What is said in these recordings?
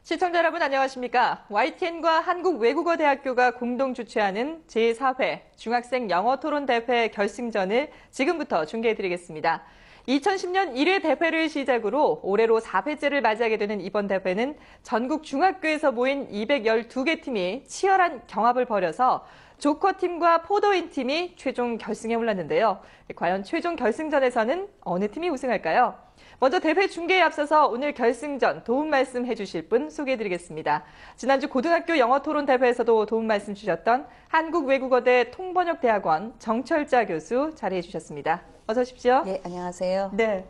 시청자 여러분 안녕하십니까? YTN과 한국외국어대학교가 공동 주최하는 제4회 중학생 영어토론대회 결승전을 지금부터 중계해드리겠습니다. 2010년 1회 대회를 시작으로 올해로 4회째를 맞이하게 되는 이번 대회는 전국 중학교에서 모인 212개 팀이 치열한 경합을 벌여서 조커팀과 포도인팀이 최종 결승에 올랐는데요. 과연 최종 결승전에서는 어느 팀이 우승할까요? 먼저 대회 중계에 앞서서 오늘 결승전 도움 말씀 해주실 분 소개해드리겠습니다. 지난주 고등학교 영어토론 대회에서도 도움 말씀 주셨던 한국외국어대 통번역대학원 정철자 교수 자리해 주셨습니다. 어서 오십시오. 네, 안녕하세요. 네.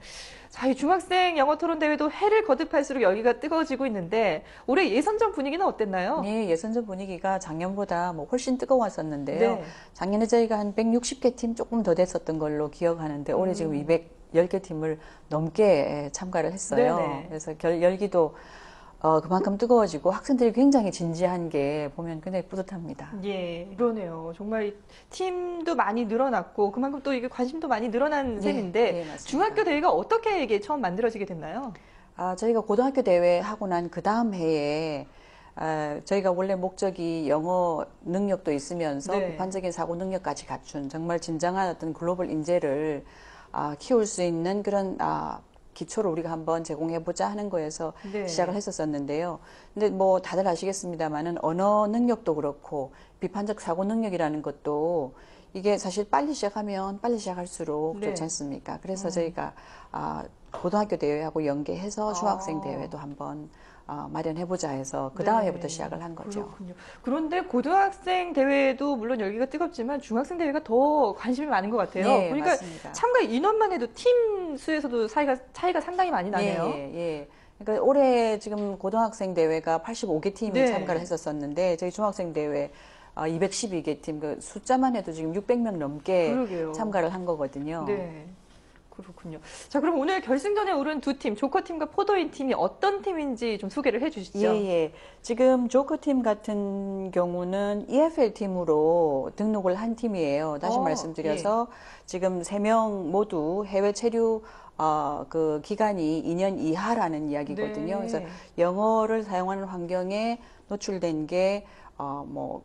자, 이 중학생 영어토론 대회도 해를 거듭할수록 열기가 뜨거워지고 있는데 올해 예선전 분위기는 어땠나요? 네, 예선전 분위기가 작년보다 훨씬 뜨거웠었는데요. 네. 작년에 저희가 한 160개 팀 조금 더 됐었던 걸로 기억하는데 올해 지금 210개 팀을 넘게 참가를 했어요. 네네. 그래서 열기도 그만큼 뜨거워지고 학생들이 굉장히 진지한 게 보면 굉장히 뿌듯합니다. 예, 그러네요. 정말 팀도 많이 늘어났고 그만큼 또 이게 관심도 많이 늘어난 셈인데 네, 맞습니다. 중학교 대회가 어떻게 이게 처음 만들어지게 됐나요? 저희가 고등학교 대회 하고 난 그 다음 해에 저희가 원래 목적이 영어 능력도 있으면서 네. 비판적인 사고 능력까지 갖춘 정말 진정한 어떤 글로벌 인재를 키울 수 있는 그런 기초를 우리가 한번 제공해보자 하는 거에서 네. 시작을 했었었는데요. 근데 다들 아시겠습니다만은 언어 능력도 그렇고 비판적 사고 능력이라는 것도 이게 사실 빨리 시작하면 빨리 시작할수록 네. 좋지 않습니까? 그래서 저희가 고등학교 대회하고 연계해서 중학생 대회도 한번 마련해보자 해서 그 다음 네. 해부터 시작을 한 거죠. 그렇군요. 그런데 고등학생 대회도 물론 열기가 뜨겁지만 중학생 대회가 더 관심이 많은 것 같아요. 네, 보니까 맞습니다. 참가 인원만 해도 팀 수에서도 차이가 상당히 많이 나네요. 예. 그러니까 올해 지금 고등학생 대회가 85개 팀이 네. 참가를 했었었는데 저희 중학생 대회 212개 팀, 그 숫자만 해도 지금 600명 넘게 그러게요. 참가를 한 거거든요. 네. 그렇군요. 자, 그럼 오늘 결승전에 오른 두 팀, 조커팀과 포도인 팀이 어떤 팀인지 좀 소개를 해 주시죠. 예. 지금 조커팀 같은 경우는 EFL 팀으로 등록을 한 팀이에요. 다시 말씀드려서 지금 3명 모두 해외 체류 그 기간이 2년 이하라는 이야기거든요. 네. 그래서 영어를 사용하는 환경에 노출된 게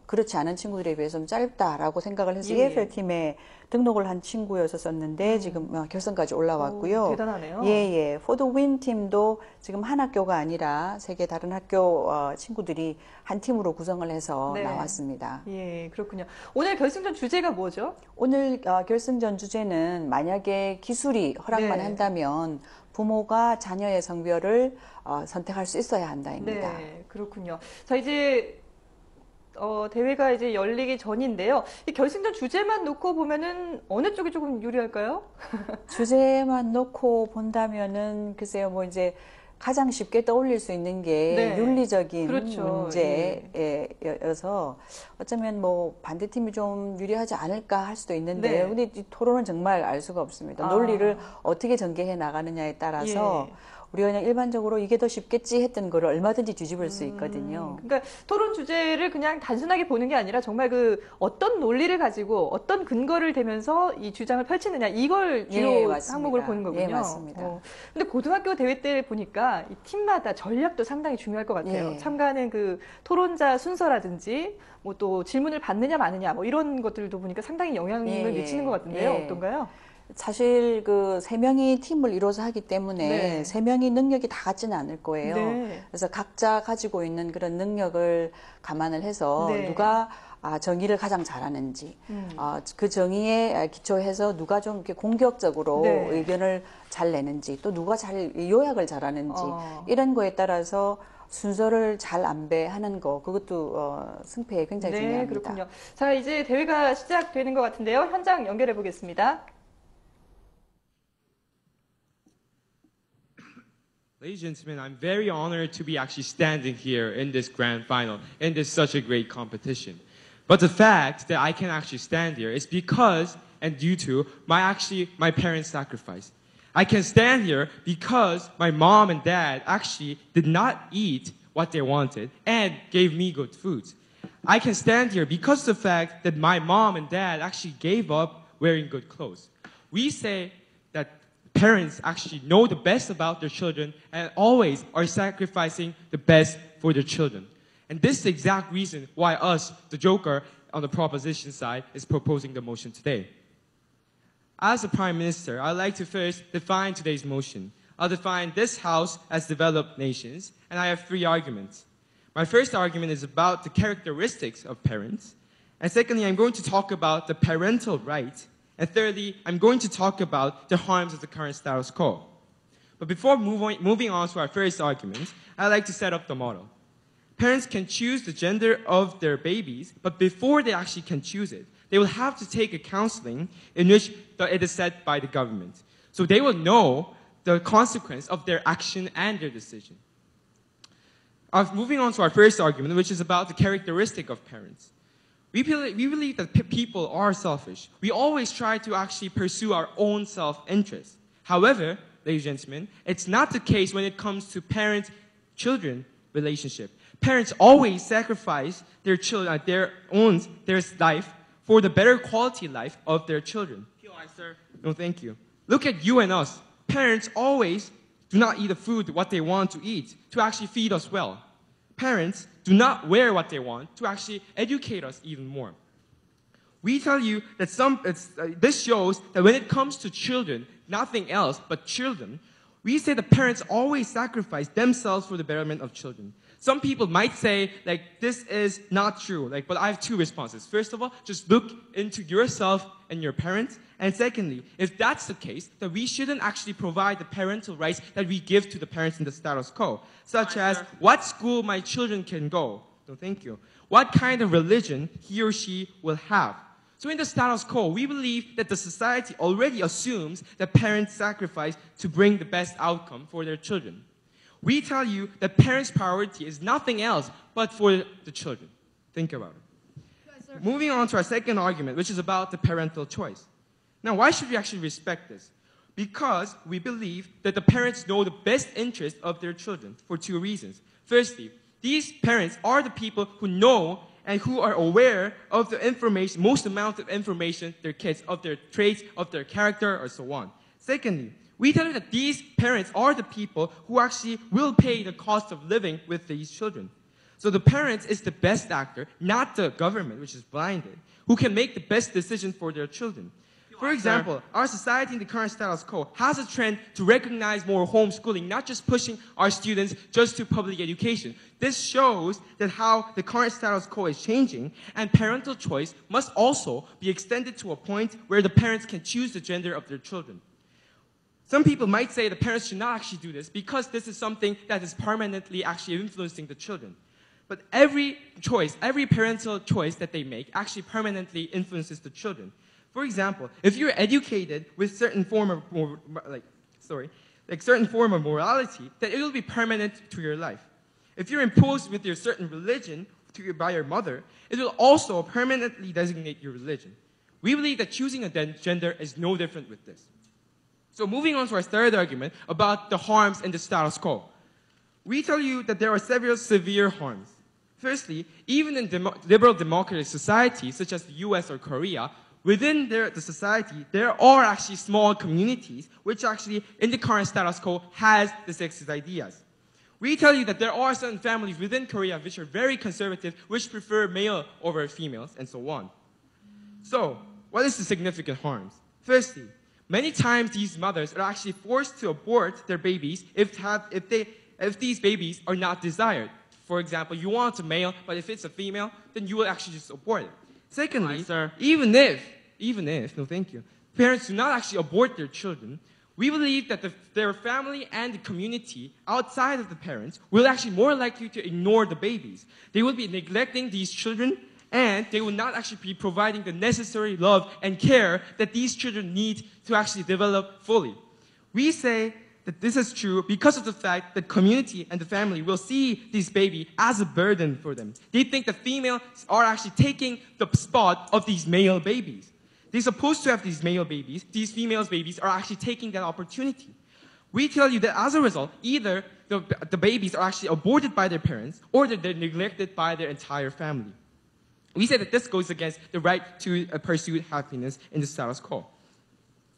그렇지 않은 친구들에 비해서 좀 짧다라고 생각을 해서 EFL 팀에 등록을 한 친구였었는데 지금 결선까지 올라왔고요. 오, 대단하네요. 예. 포도윈 팀도 지금 한 학교가 아니라 세 개 다른 학교 친구들이 한 팀으로 구성을 해서 네. 나왔습니다. 예, 그렇군요. 오늘 결승전 주제가 뭐죠? 오늘 결승전 주제는 만약에 기술이 허락만 네. 한다면 부모가 자녀의 성별을 선택할 수 있어야 한다입니다. 네, 그렇군요. 자, 이제 대회가 이제 열리기 전인데요. 이 결승전 주제만 놓고 보면은 어느 쪽이 조금 유리할까요? 주제만 놓고 본다면은 글쎄요, 이제 가장 쉽게 떠올릴 수 있는 게 네. 윤리적인 그렇죠. 문제여서 어쩌면 반대팀이 좀 유리하지 않을까 할 수도 있는데요. 네. 근데 이 토론은 정말 알 수가 없습니다. 논리를 어떻게 전개해 나가느냐에 따라서 우리가 그냥 일반적으로 이게 더 쉽겠지 했던 거를 얼마든지 뒤집을 수 있거든요. 그러니까 토론 주제를 그냥 단순하게 보는 게 아니라 정말 어떤 논리를 가지고 어떤 근거를 대면서 이 주장을 펼치느냐 이걸 주요 항목을 보는 거군요. 예, 맞습니다. 근데 고등학교 대회 때 보니까 이 팀마다 전략도 상당히 중요할 것 같아요. 참가하는 그 토론자 순서라든지 또 질문을 받느냐 마느냐 이런 것들도 보니까 상당히 영향을 미치는 것 같은데요. 어떤가요? 사실 그 3명이 팀을 이뤄서 하기 때문에 3명이 능력이 다 같지는 않을 거예요. 네. 그래서 각자 가지고 있는 그런 능력을 감안을 해서 누가 정의를 가장 잘하는지, 그 정의에 기초해서 누가 좀 이렇게 공격적으로 의견을 잘 내는지, 또 누가 잘 요약을 잘하는지 이런 거에 따라서 순서를 잘 안배하는 거, 그것도 승패에 굉장히 중요합니다. 그렇군요. 자, 이제 대회가 시작되는 것 같은데요. 현장 연결해 보겠습니다. Ladies and gentlemen, I'm very honored to be actually standing here in this grand final, in this such a great competition. But the fact that I can actually stand here is because and due to my parents' sacrifice. I can stand here because my mom and dad actually did not eat what they wanted and gave me good foods. I can stand here because of the fact that my mom and dad actually gave up wearing good clothes. We say that parents actually know the best about their children and always are sacrificing the best for their children. And this is the exact reason why us, the Joker, on the proposition side, is proposing the motion today. As the Prime Minister, I'd like to first define today's motion. I'll define this House as developed nations, and I have 3 arguments. My first argument is about the characteristics of parents. And secondly, I'm going to talk about the parental right. And thirdly, I'm going to talk about the harms of the current status quo. But before moving on to our first argument, I'd like to set up the model. Parents can choose the gender of their babies, but before they actually can choose it, they will have to take a counseling in which it is set by the government. So they will know the consequence of their action and their decision. Moving on to our first argument, which is about the characteristic of parents. We believe that people are selfish. We always try to actually pursue our own self-interest. However, ladies and gentlemen, it's not the case when it comes to parent-children relationship. Parents always sacrifice their children, their life for the better quality life of their children. Sir. No, thank you. Look at you and us. Parents always do not eat the food what they want to eat to actually feed us well. Parents do not wear what they want to actually educate us even more. We tell you that this shows that when it comes to children, nothing else but children, we say the parents always sacrifice themselves for the betterment of children. Some people might say, this is not true. But I have 2 responses. First of all, just look into yourself and your parents. And secondly, if that's the case, then we shouldn't actually provide the parental rights that we give to the parents in the status quo, such as what school my children can go. No, thank you. What kind of religion he or she will have. So in the status quo, we believe that the society already assumes that parents sacrifice to bring the best outcome for their children. We tell you that parents' priority is nothing else but for the children. Think about it. Moving on to our second argument, which is about the parental choice. Now, why should we actually respect this? Because we believe that the parents know the best interest of their children for 2 reasons. Firstly, these parents are the people who know and who are aware of the information, most amount of information their kids, of their traits, of their character, or so on. Secondly, we tell you that these parents are the people who actually will pay the cost of living with these children. So the parents is the best actor, not the government, which is blinded, who can make the best decision for their children. For example, our society in the current status quo has a trend to recognize more homeschooling, not just pushing our students just to public education. This shows that how the current status quo is changing, and parental choice must also be extended to a point where the parents can choose the gender of their children. Some people might say the parents should not actually do this because this is something that is permanently actually influencing the children. But every choice, every parental choice that they make actually permanently influences the children. For example, if you're educated with certain form of certain form of morality, then it will be permanent to your life. If you're imposed with your certain religion by your mother, it will also permanently designate your religion. We believe that choosing a gender is no different with this. So moving on to our third argument about the harms in the status quo. We tell you that there are several severe harms. Firstly, even in liberal democratic societies such as the US or Korea, within the society, there are actually small communities which actually, in the current status quo, has the sexist ideas. We tell you that there are certain families within Korea which are very conservative, which prefer male over females, and so on. So, what is the significant harms? Firstly, many times these mothers are actually forced to abort their babies if these babies are not desired. For example, you want a male, but if it's a female, then you will actually just abort it. Secondly, even if, no thank you, parents do not actually abort their children, we believe that their family and the community outside of the parents will actually more likely to ignore the babies. They will be neglecting these children, and they will not actually be providing the necessary love and care that these children need to actually develop fully. We say that this is true because of the fact that community and the family will see this baby as a burden for them. They think the females are actually taking the spot of these male babies. They're supposed to have these male babies. These female babies are actually taking that opportunity. We tell you that as a result, either the babies are actually aborted by their parents or that they're neglected by their entire family. We say that this goes against the right to pursue happiness in the status quo.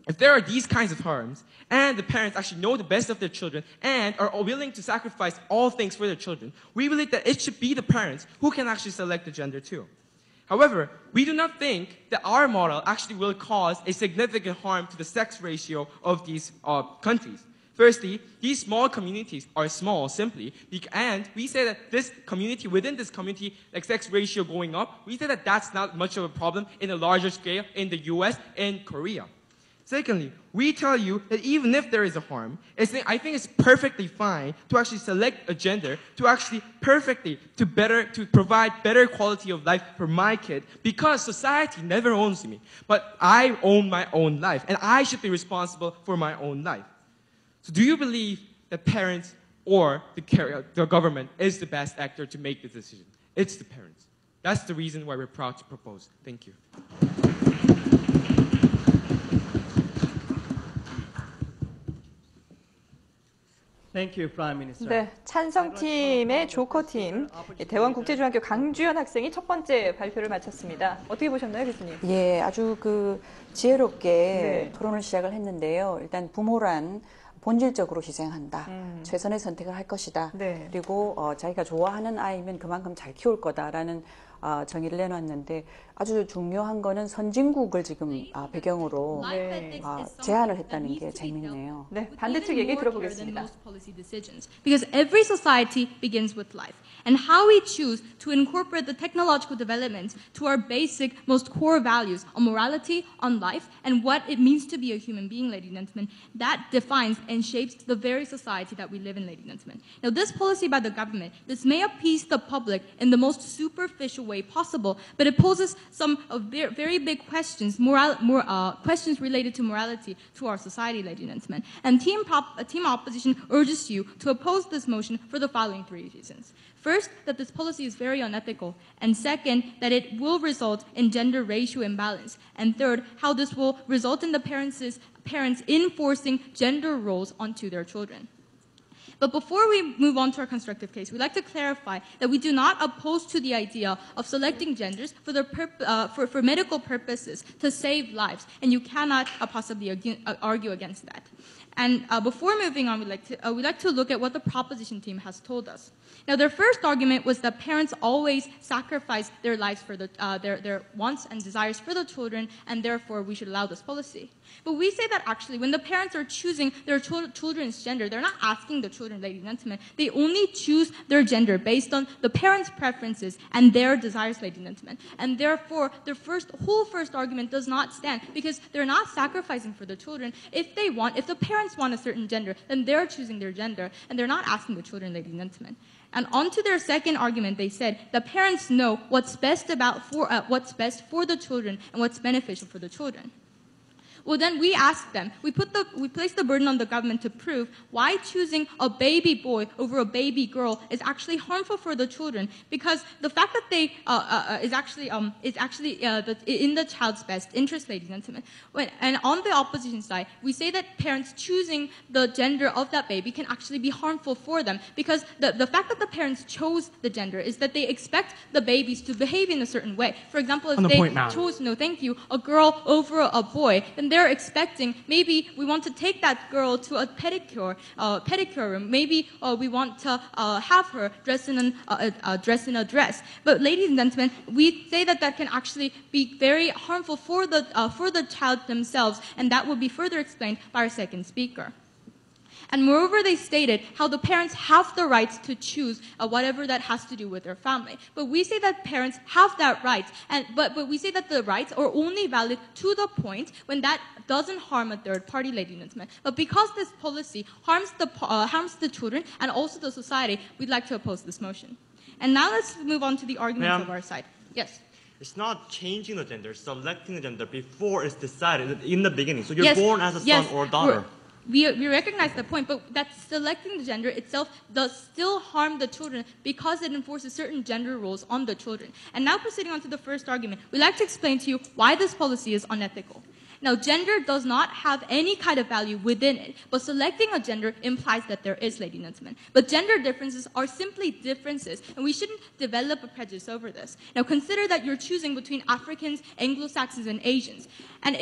if there are these kinds of harms, and the parents actually know the best of their children and are willing to sacrifice all things for their children, we believe that it should be the parents who can actually select the gender too. However, we do not think that our model actually will cause a significant harm to the sex ratio of these countries. Firstly, these small communities are small simply, and we say that this community, within this community, like sex ratio going up, we say that that's not much of a problem in a larger scale in the US and Korea. Secondly, we tell you that even if there is a harm, I think it's perfectly fine to actually select a gender to actually to provide better quality of life for my kid, because society never owns me, but I own my own life, and I should be responsible for my own life. So do you believe that parents or the government is the best actor to make the decision? It's the parents. That's the reason why we're proud to propose. Thank you. Thank you, Prime Minister. 네, 찬성팀의 조커팀, 대원국제중학교 강주연 학생이 첫 번째 발표를 마쳤습니다. 어떻게 보셨나요, 교수님? 예, 아주 지혜롭게 토론을 시작을 했는데요. 일단 부모란 본질적으로 희생한다. 최선의 선택을 할 것이다. 네. 그리고 자기가 좋아하는 아이면 그만큼 잘 키울 거다라는 정의를 내놨는데, 아주 중요한 거는 선진국을 지금 배경으로 제안을 했다는 게 재밌네요. 네, 반대쪽 얘기 들어보겠습니다. Because every society begins with life. And how we choose to incorporate the technological developments to our basic, most core values on morality, on life, and what it means to be a human being, ladies and gentlemen, that defines and shapes the very society that we live in, ladies and gentlemen. Now, this policy by the government, this may appease the public in the most superficial way possible, but it poses some very big questions, questions related to morality to our society, ladies and gentlemen. And Team Opposition urges you to oppose this motion for the following 3 reasons. First, that this policy is very unethical. And second, that it will result in gender ratio imbalance. And third, how this will result in the parents enforcing gender roles onto their children. But before we move on to our constructive case, we'd like to clarify that we do not oppose to the idea of selecting genders for medical purposes to save lives, and you cannot possibly argue against that. And before moving on, we'd like to look at what the proposition team has told us. Now, their first argument was that parents always sacrifice their lives for their wants and desires for the children, and therefore we should allow this policy. But we say that actually, when the parents are choosing their children's gender, they're not asking the children, ladies and gentlemen. They only choose their gender based on the parents' preferences and their desires, ladies and gentlemen. And therefore, their whole first argument does not stand, because they're not sacrificing for the children. If the parents want a certain gender, then they're choosing their gender, and they're not asking the children, ladies and gentlemen. And onto their second argument, they said the parents know what's best for the children and what's beneficial for the children. Well, then we asked them, we placed the burden on the government to prove why choosing a baby boy over a baby girl is actually harmful for the children, because the fact that they is actually in the child's best interest, ladies and gentlemen. And on the opposition side, we say that parents choosing the gender of that baby can actually be harmful for them, because the fact that the parents chose the gender is that they expect the babies to behave in a certain way. For example, if they chose, a girl over a boy, then they're expecting, maybe we want to take that girl to a pedicure room. Maybe we want to have her dress in a dress. But ladies and gentlemen, we say that can actually be very harmful for the child themselves, and that will be further explained by our second speaker. And moreover, they stated how the parents have the right to choose whatever that has to do with their family. But we say that parents have that right, but we say that the rights are only valid to the point when that doesn't harm a third party, ladies and gentlemen. But because this policy harms the children and also the society, we'd like to oppose this motion. And now let's move on to the arguments of our side. Yes. It's not changing the gender, selecting the gender before it's decided in the beginning. So you're born as a son or a daughter. We recognize the point, but that selecting the gender itself does still harm the children because it enforces certain gender roles on the children. And now proceeding on to the first argument, we'd like to explain to you why this policy is unethical. Now, gender does not have any kind of value within it, but selecting a gender implies that there is, ladies and gentlemen. But gender differences are simply differences, and we shouldn't develop a prejudice over this. Now, consider that you're choosing between Africans, Anglo-Saxons, and Asians. And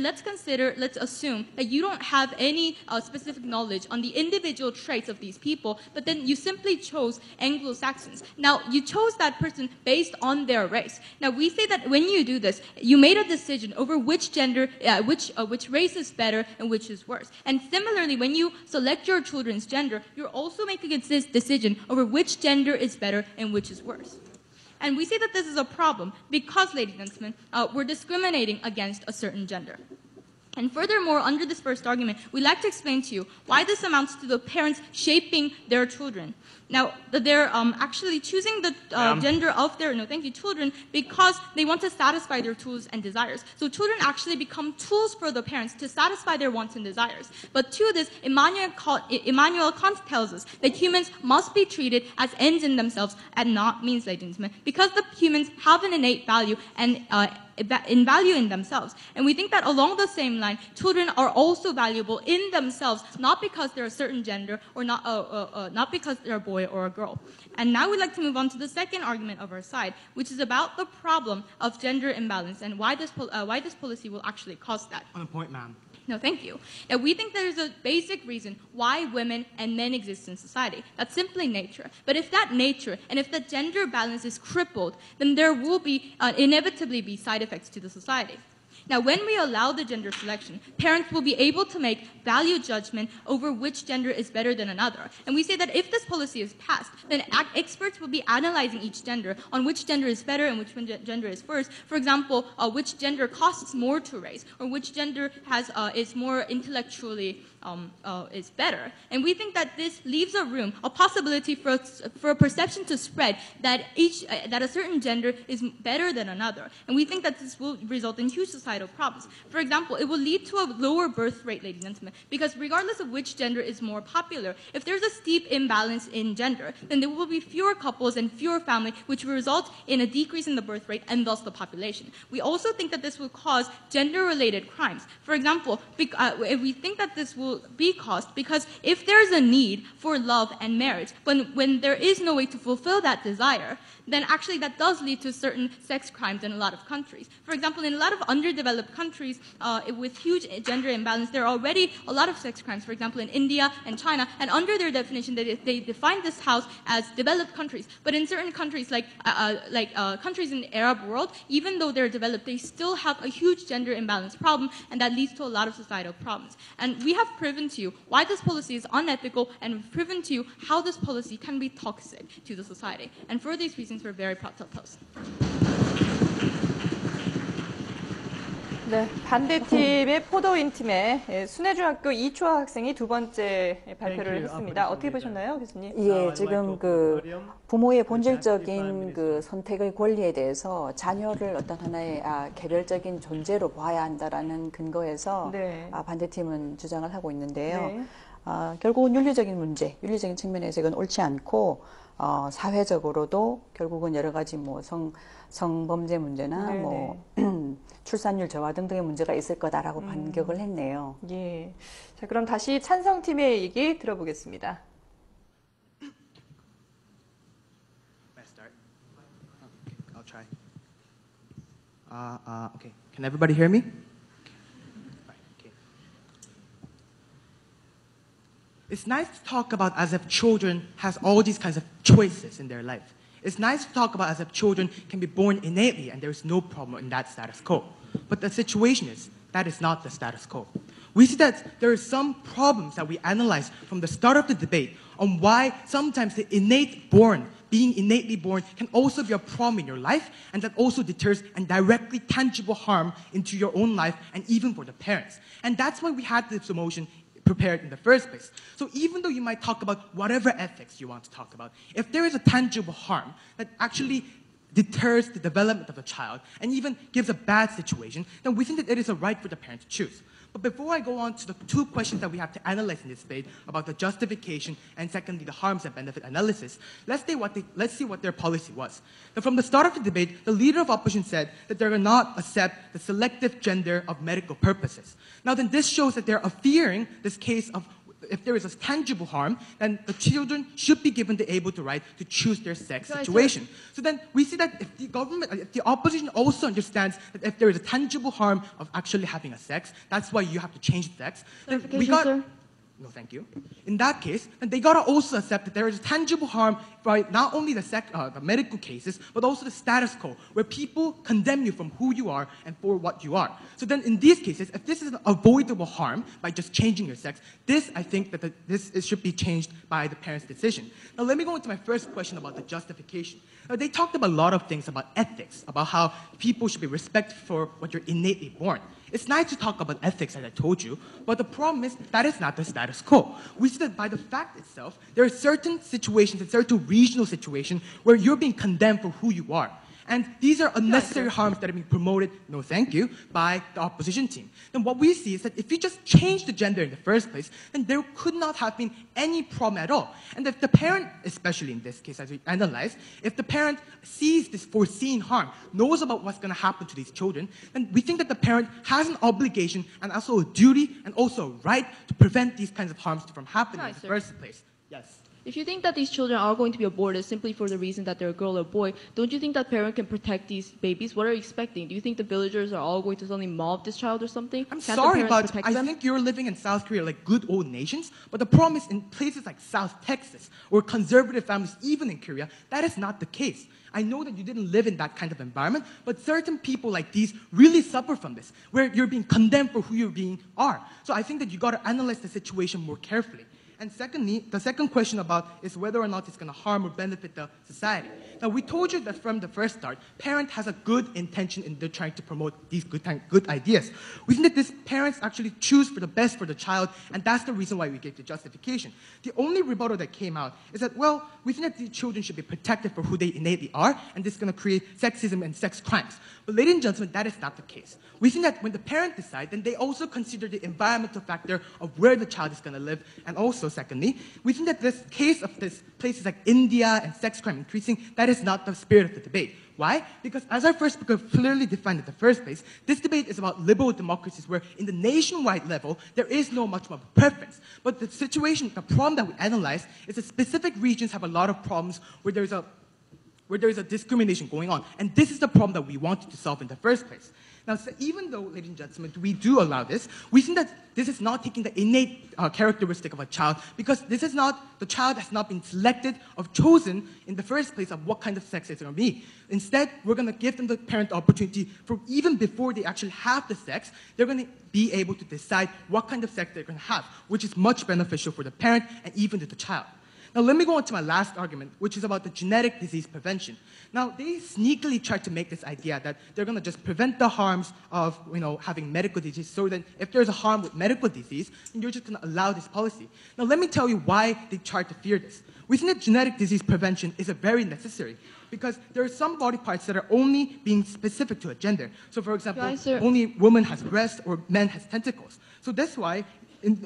let's assume that you don't have any specific knowledge on the individual traits of these people, but then you simply chose Anglo-Saxons. Now, you chose that person based on their race. Now, we say that when you do this, you made a decision over which gender, which race is better and which is worse. And similarly, when you select your children's gender, you're also making a decision over which gender is better and which is worse. And we say that this is a problem because, ladies and gentlemen, we're discriminating against a certain gender. And furthermore, under this first argument, we'd like to explain to you why this amounts to the parents shaping their children. Now, they're actually choosing the gender of their, children because they want to satisfy their tools and desires. So children actually become tools for the parents to satisfy their wants and desires. But to this, Immanuel Kant tells us that humans must be treated as ends in themselves and not means, ladies and gentlemen, because the humans have an innate value and in value in themselves. And we think that along the same line, children are also valuable in themselves, not because they're a certain gender or not because they're a boy or a girl. And now we'd like to move on to the second argument of our side, which is about the problem of gender imbalance and why this policy will actually cause that. On a point, ma'am. No, thank you. Now, we think there's a basic reason why women and men exist in society. That's simply nature. But if that nature and if the gender balance is crippled, then there will be inevitably be side effects to the society. Now, when we allow the gender selection, parents will be able to make value judgment over which gender is better than another. And we say that if this policy is passed, then experts will be analyzing each gender on which gender is better and which gender is worse. For example, which gender costs more to raise, or which gender is more intellectually is better. And we think that this leaves a possibility for a perception to spread that a certain gender is better than another. And we think that this will result in huge societal problems. For example, it will lead to a lower birth rate, ladies and gentlemen, because regardless of which gender is more popular, if there's a steep imbalance in gender, then there will be fewer couples and fewer families, which will result in a decrease in the birth rate and thus the population. We also think that this will cause gender-related crimes. For example, we think that this will be caused because if there's a need for love and marriage, when there is no way to fulfill that desire, then actually that does lead to certain sex crimes in a lot of countries. For example, in a lot of underdeveloped countries with huge gender imbalance, there are already a lot of sex crimes, for example, in India and China, and under their definition, they define this house as developed countries. But in certain countries, like countries in the Arab world, even though they're developed, they still have a huge gender imbalance problem, and that leads to a lot of societal problems. And we have proven to you why this policy is unethical, and we've proven to you how this policy can be toxic to the society. And for these reasons, we're very proud to oppose. 네, 반대팀의 포도인 팀의 순회중학교 이초아 학생이 두 번째 발표를 했습니다. 어떻게 보셨나요, 교수님? 예, 지금 그 부모의 본질적인 그 선택의 권리에 대해서 자녀를 어떤 하나의 개별적인 존재로 봐야 한다라는 근거에서 네. 반대팀은 주장을 하고 있는데요. 네. 결국은 윤리적인 문제, 윤리적인 측면에서 이건 옳지 않고 사회적으로도 결국은 여러 가지 성범죄 문제나 출산율 저하 등등의 문제가 있을 거다라고 반격을 했네요. 예. 자, 그럼 다시 찬성팀의 얘기 들어보겠습니다. I'll try. Okay. Can everybody hear me? Okay. It's nice to talk about as if children has all these kinds of choices in their life. It's nice to talk about as if children can be born innately and there's no problem in that status quo. But the situation is, that is not the status quo. We see that there are some problems that we analyze from the start of the debate on why sometimes the being innately born can also be a problem in your life, and that also deters and directly tangible harm into your own life and even for the parents. And that's why we had this motion prepared in the first place. So even though you might talk about whatever ethics you want to talk about, if there is a tangible harm that actually deters the development of the child and even gives a bad situation, then we think that it is a right for the parent to choose. But before I go on to the two questions that we have to analyze in this debate about the justification and secondly the harms and benefit analysis, let's see what their policy was. Now, from the start of the debate, the leader of opposition said that they will not accept the selective gender of medical purposes. Now then this shows that they're fearing this case of if there is a tangible harm, then the children should be given the able to right to choose their sex situation. So then we see that if the opposition also understands that if there is a tangible harm of actually having a sex, that's why you have to change the sex. Then we got. Sir? No, thank you. In that case, then they gotta also accept that there is a tangible harm by not only the medical cases, but also the status quo, where people condemn you from who you are and for what you are. So then in these cases, if this is an avoidable harm by just changing your sex, I think that this should be changed by the parents' decision. Now let me go into my first question about the justification. Now, they talked about a lot of things about ethics, about how people should be respected for what you're innately born. It's nice to talk about ethics, as I told you, but the problem is that is not the status quo. We see that by the fact itself, there are certain situations and certain regional situations where you're being condemned for who you are. And these are unnecessary harms that are being promoted, no thank you, by the opposition team. Then what we see is that if you just change the gender in the first place, then there could not have been any problem at all. And if the parent, especially in this case as we analyze, if the parent sees this foreseen harm, knows about what's going to happen to these children, then we think that the parent has an obligation and also a duty and also a right to prevent these kinds of harms from happening in the first place. Yes. If you think that these children are going to be aborted simply for the reason that they're a girl or boy, don't you think that parent can protect these babies? What are you expecting? Do you think the villagers are all going to suddenly mob this child or something? I'm sorry, but I think you're living in South Korea like good old nations, but the problem is in places like South Texas or conservative families, even in Korea, that is not the case. I know that you didn't live in that kind of environment, but certain people like these really suffer from this, where you're being condemned for who you are. So I think that you got to analyze the situation more carefully. And secondly, the second question about is whether or not it's going to harm or benefit the society. Now, we told you that from the first start, parent has a good intention in their trying to promote these good ideas. We think that these parents actually choose for the best for the child, and that's the reason why we gave the justification. The only rebuttal that came out is that, well, we think that the children should be protected for who they innately are, and this is going to create sexism and sex crimes. But ladies and gentlemen, that is not the case. We think that when the parent decides, then they also consider the environmental factor of where the child is going to live, and also, secondly, we think that this case of this places like India and sex crime increasing, that is not the spirit of the debate. Why? Because as our first speaker clearly defined in the first place, this debate is about liberal democracies where in the nationwide level, there is no much of a preference. But the situation, the problem that we analyze is that specific regions have a lot of problems where there is a discrimination going on. And this is the problem that we wanted to solve in the first place. Now, so even though, ladies and gentlemen, we do allow this, we think that this is not taking the innate characteristic of a child, because the child has not been selected or chosen in the first place of what kind of sex it's going to be. Instead, we're going to give them the parent opportunity for even before they actually have the sex, they're going to be able to decide what kind of sex they're going to have, which is much beneficial for the parent and even to the child. Now, let me go on to my last argument, which is about the genetic disease prevention. Now, they sneakily tried to make this idea that they're going to just prevent the harms of, having medical disease, so that if there's a harm with medical disease, then you're just going to allow this policy. Now, let me tell you why they tried to fear this. We think that genetic disease prevention is very necessary, because there are some body parts that are only being specific to a gender. So, for example, only woman has breasts or men has tentacles. So that's why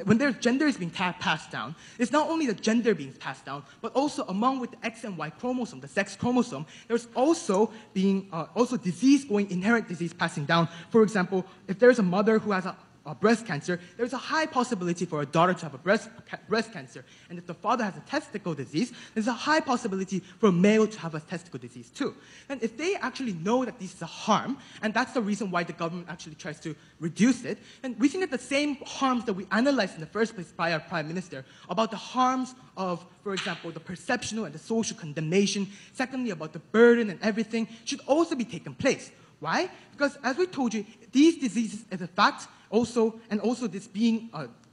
when their gender is being passed down, it's not only the gender being passed down, but also among with the X and Y chromosome, the sex chromosome, there's also being inherent disease passing down. For example, if there's a mother who has a breast cancer, there's a high possibility for a daughter to have a breast cancer. And if the father has a testicle disease, there's a high possibility for a male to have a testicle disease too. And if they actually know that this is a harm, and that's the reason why the government actually tries to reduce it, and we think that the same harms that we analyzed in the first place by our Prime Minister about the harms of, for example, the perceptional and the social condemnation, secondly, about the burden and everything, should also be taken place. Why? Because as we told you, these diseases as a fact also this being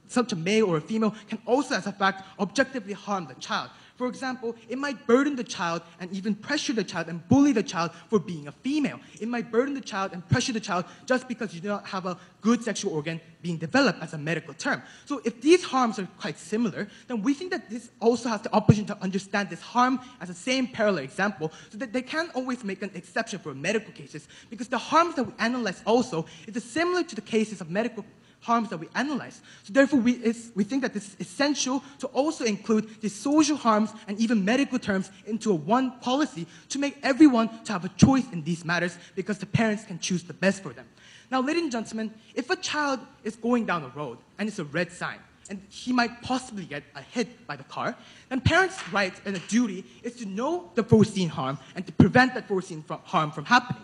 such a male or a female can also as a fact objectively harm the child. For example, it might burden the child and even pressure the child and bully the child for being a female. It might burden the child and pressure the child just because you do not have a good sexual organ being developed as a medical term. So if these harms are quite similar, then we think that this also has the opportunity to understand this harm as the same parallel example, so that they can't always make an exception for medical cases, because the harms that we analyze also is similar to the cases of medical harms that we analyze. So therefore, we think that this is essential to also include the social harms and even medical terms into one policy to make everyone to have a choice in these matters because the parents can choose the best for them. Now, ladies and gentlemen, if a child is going down the road and it's a red sign, and he might possibly get hit by the car, then parents' right and a duty is to know the foreseen harm and to prevent that foreseen harm from happening.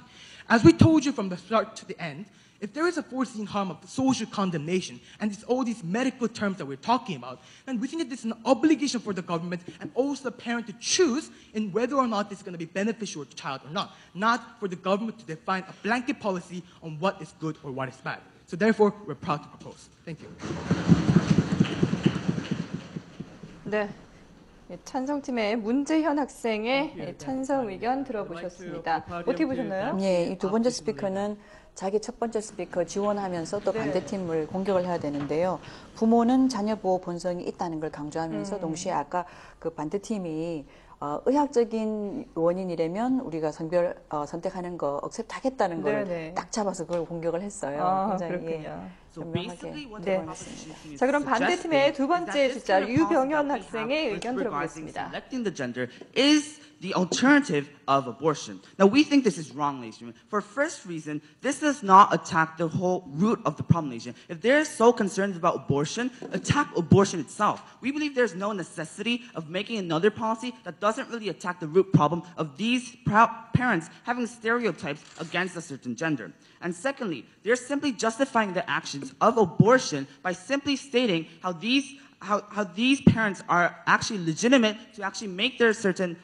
As we told you from the start to the end, if there is a foreseen harm of social condemnation and it's all these medical terms that we're talking about, then we think that this is an obligation for the government and also the parent to choose in whether or not this is going to be beneficial to the child or not for the government to define a blanket policy on what is good or what is bad. So therefore, we're proud to propose. Thank you. 네, 찬성팀의 문재현 학생의 찬성 의견 들어보셨습니다. 어떻게 보셨나요? 예, 이 두 번째 스피커는 자기 첫 번째 스피커 지원하면서 또 반대팀을 공격을 해야 되는데요. 부모는 자녀 보호 본성이 있다는 걸 강조하면서 동시에 아까 그 반대팀이 의학적인 원인이라면 우리가 성별 선택하는 거 억셉트하겠다는 걸 딱 잡아서 그걸 공격을 했어요. 굉장히 현명하게. 네. 자, 그럼 반대팀의 두 번째 주자 유병현 학생의 의견 들어보겠습니다. Selecting the gender is the alternative of abortion. Now, we think this is wrong, ladies and gentlemen. For first reason, this does not attack the whole root of the problem, ladies and gentlemen. If they're so concerned about abortion, attack abortion itself. We believe there's no necessity of making another policy that doesn't really attack the root problem of these parents having stereotypes against a certain gender. And secondly, they're simply justifying the actions of abortion by simply stating how these parents are actually legitimate to actually make their certain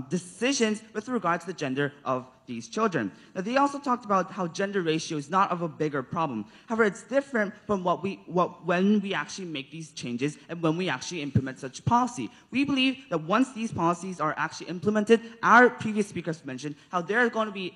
decisions with regard to the gender of these children. Now, they also talked about how gender ratio is not of a bigger problem. However, it's different from when we actually make these changes and when we actually implement such policy. We believe that once these policies are actually implemented, our previous speakers mentioned how there are going to be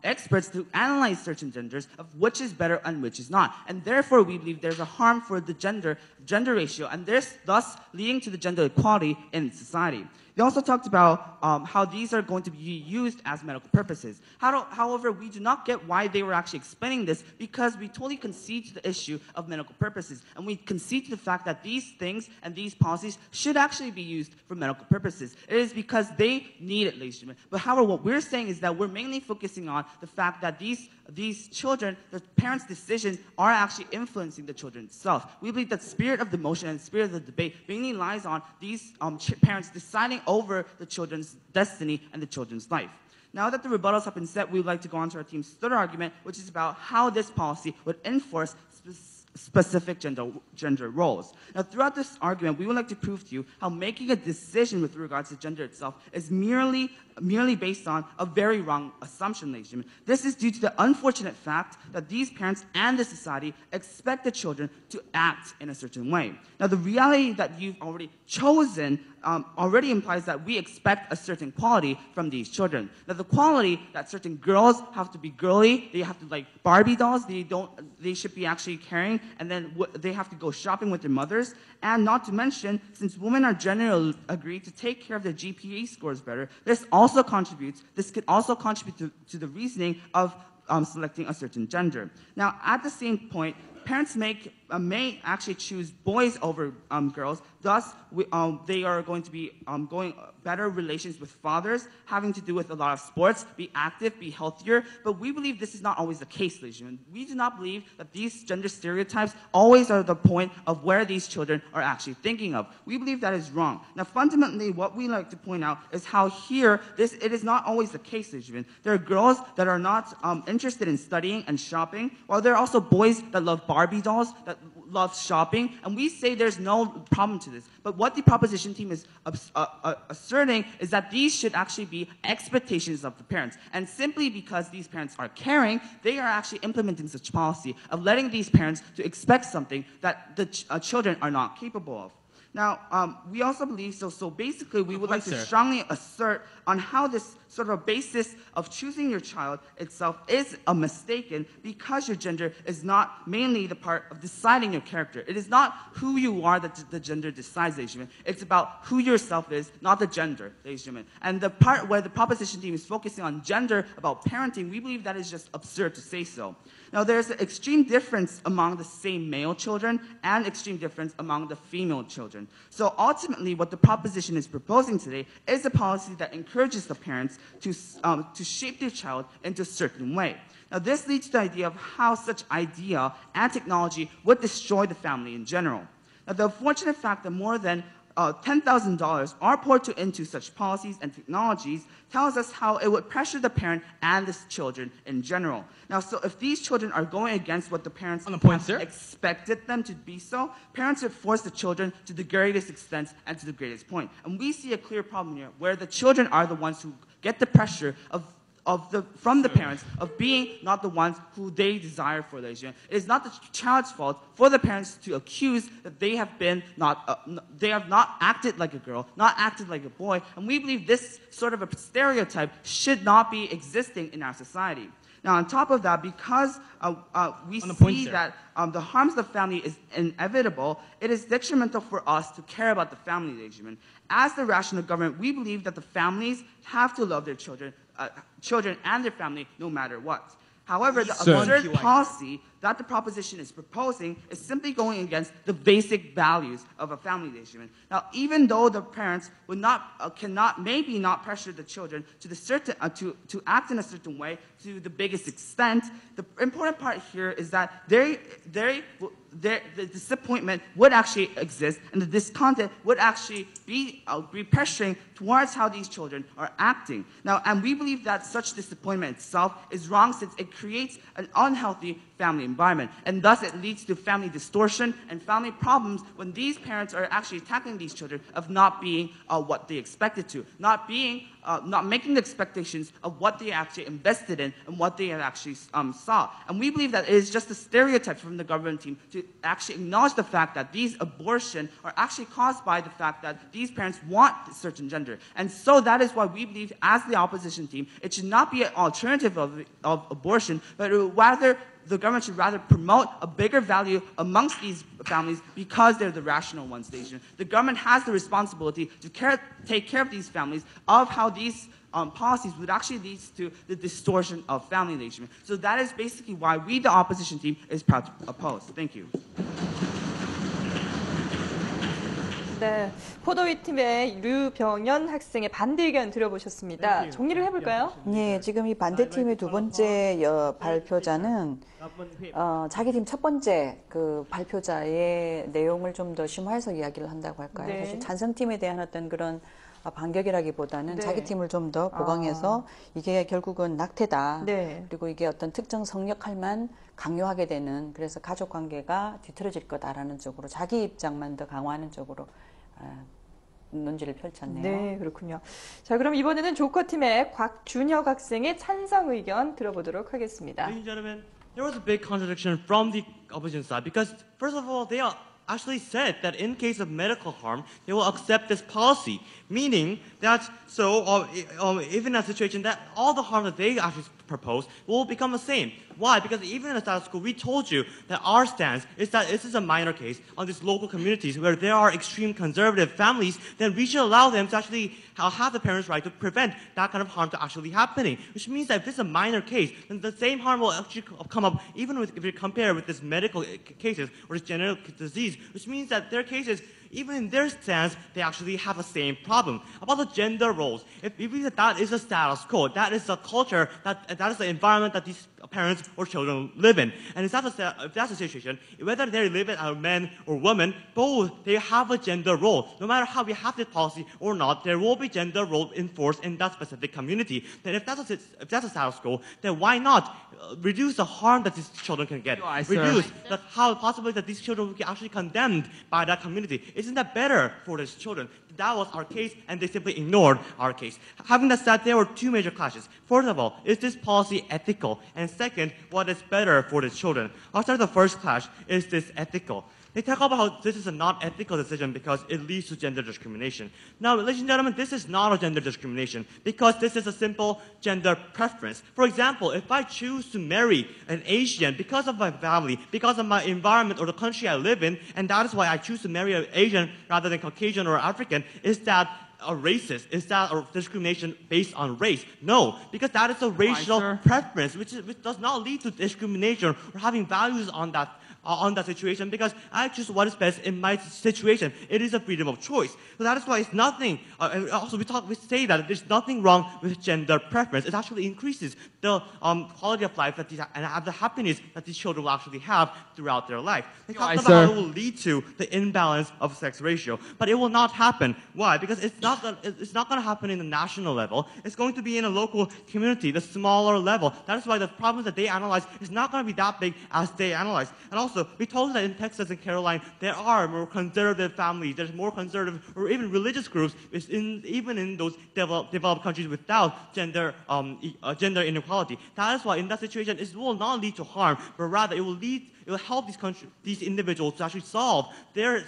experts to analyze certain genders of which is better and which is not. And therefore, we believe there's a harm for the gender ratio, and there's thus leading to the gender equality in society. They also talked about how these are going to be used as medical purposes. However, we do not get why they were actually explaining this because we totally concede to the issue of medical purposes. And we concede to the fact that these things and these policies should actually be used for medical purposes. It is because they need it, ladies and gentlemen. But however, what we're saying is that we're mainly focusing on the fact that these children, the parents' decisions are actually influencing the children itself. We believe that the spirit of the motion and the spirit of the debate mainly lies on these parents deciding over the children's destiny and the children's life. Now that the rebuttals have been set, we would like to go on to our team's third argument, which is about how this policy would enforce specific gender roles. Now, throughout this argument, we would like to prove to you how making a decision with regards to gender itself is merely based on a very wrong assumption, ladies and gentlemen. This is due to the unfortunate fact that these parents and the society expect the children to act in a certain way. Now, the reality that you've already chosen already implies that we expect a certain quality from these children. Now, the quality that certain girls have to be girly, they have to like Barbie dolls, they should be actually carrying, and then they have to go shopping with their mothers. And not to mention, since women are generally agreed to take care of their GPA scores better, this could also contribute to the reasoning of selecting a certain gender. Now, at the same point, parents may actually choose boys over girls. Thus, they are going to be going better relations with fathers, having to do with a lot of sports, be active, be healthier. But we believe this is not always the case, ladies and gentlemen. We do not believe that these gender stereotypes always are the point of where these children are actually thinking of. We believe that is wrong. Now, fundamentally, what we like to point out is how here, it is not always the case, ladies and gentlemen. There are girls that are not interested in studying and shopping, while there are also boys that love Barbie dolls, that love shopping, and we say there's no problem to this. But what the proposition team is asserting is that these should actually be expectations of the parents. And simply because these parents are caring, they are actually implementing such policy of letting these parents to expect something that the children are not capable of. Now, we also believe so basically, we would like to strongly assert on how this sort of basis of choosing your child itself is a mistaken because your gender is not mainly the part of deciding your character. It is not who you are that the gender decides, ladies and gentlemen. It's about who yourself is, not the gender, ladies and gentlemen. And the part where the proposition team is focusing on gender, about parenting, we believe that is just absurd to say so. Now, there's an extreme difference among the same male children and extreme difference among the female children. So ultimately, what the proposition is proposing today is a policy that encourages the parents to shape their child into a certain way. Now, this leads to the idea of how such idea and technology would destroy the family in general. Now, the unfortunate fact that more than $10,000 are poured into such policies and technologies tells us how it would pressure the parent and the children in general. Now, so if these children are going against what the parents expected them to be so, parents would force the children to the greatest extent and to the greatest point. And we see a clear problem here where the children are the ones who get the pressure from the parents of being not the ones who they desire for their children. It is not the child's fault for the parents to accuse that they have not acted like a girl, not acted like a boy, and we believe this sort of a stereotype should not be existing in our society. Now, on top of that, because we see that the harms of the family is inevitable, it is detrimental for us to care about the family, ladies and gentlemen. As the rational government, we believe that the families have to love their children and their family no matter what. However, the absurd policy that the proposition is proposing is simply going against the basic values of a family, ladies and gentlemen. Now, even though the parents would maybe not pressure the children to act in a certain way to the biggest extent, the important part here is that the disappointment would actually exist, and the discontent would actually be pressuring towards how these children are acting. Now, and we believe that such disappointment itself is wrong since it creates an unhealthy family environment, and thus it leads to family distortion and family problems when these parents are actually tackling these children of not being what they expected to, not making the expectations of what they actually invested in and what they have actually saw. And we believe that it is just a stereotype from the government team to actually acknowledge the fact that these abortions are actually caused by the fact that these parents want a certain gender. And so that is why we believe, as the opposition team, it should not be an alternative of abortion, but the government should rather promote a bigger value amongst these families because they're the rational ones. The government has the responsibility to take care of these families, of how these policies would actually lead to the distortion of family engagement. So that is basically why we, the opposition team, is proud to oppose. Thank you. 네, 포도위 팀의 류병연 학생의 반대 의견 들어보셨습니다. 정리를 해볼까요? 네, 지금 이 반대팀의 두 번째 발표자는 자기 팀 첫 번째 그 발표자의 내용을 좀 더 심화해서 이야기를 한다고 할까요? 네. 사실 찬성팀에 대한 어떤 그런 반격이라기보다는 네. 자기 팀을 좀 더 보강해서 이게 결국은 낙태다. 네. 그리고 이게 어떤 특정 성역할만 강요하게 되는, 그래서 가족 관계가 뒤틀어질 거다라는 쪽으로 자기 입장만 더 강화하는 쪽으로 논지를 펼쳤네요. 네, 그렇군요. 자, 그럼 이번에는 조커팀의 곽준혁 학생의 찬성 의견 들어보도록 하겠습니다. Ladies and gentlemen, there was a big contradiction from the opposition side because, first of all, they actually said that in case of medical harm, they will accept this policy, meaning that even in a situation that all the harm that they actually propose will become the same. Why? Because even in the status quo, we told you that our stance is that this is a minor case on these local communities where there are extreme conservative families, then we should allow them to actually have the parents' right to prevent that kind of harm to actually happening. Which means that if this is a minor case, then the same harm will actually come up even if you compare with this medical cases or this genetic disease, which means that their cases, even in their stance, they actually have the same problem. About the gender roles, if we believe that is the status quo, that is the culture, that is the environment that these parents or children live in. And if that's the situation, whether they live in as men or women, both, they have a gender role. No matter how we have this policy or not, there will be gender role enforced in that specific community. Then if that's a status quo, then why not reduce the harm that these children can get? Reduce how possibly that these children will be actually condemned by that community. Isn't that better for these children? That was our case, and they simply ignored our case. Having that said, there were two major clashes. First of all, is this policy ethical? And second, what is better for the children? I'll start the first clash. Is this ethical? They talk about how this is a not ethical decision because it leads to gender discrimination. Now, ladies and gentlemen, this is not a gender discrimination because this is a simple gender preference. For example, if I choose to marry an Asian because of my family, because of my environment or the country I live in, and that is why I choose to marry an Asian rather than Caucasian or African, is that a racist? Is that a discrimination based on race? No, because that is a racial preference, which does not lead to discrimination or having values on that situation, because I choose what is best in my situation. It is a freedom of choice. So that is why it's nothing. And also, we say that there's nothing wrong with gender preference. It actually increases the quality of life and the happiness that these children will actually have throughout their life. They talk about how it will lead to the imbalance of sex ratio, but it will not happen. Why? Because it's not going to happen in the national level. It's going to be in a local community, the smaller level. That is why the problems that they analyze is not going to be that big as they analyze. And also, we told you that in Texas and Caroline, there are more conservative families. There's more conservative or even religious groups, even in those developed countries without gender inequality. That is why in that situation, it will not lead to harm, but rather it will help these individuals to actually solve their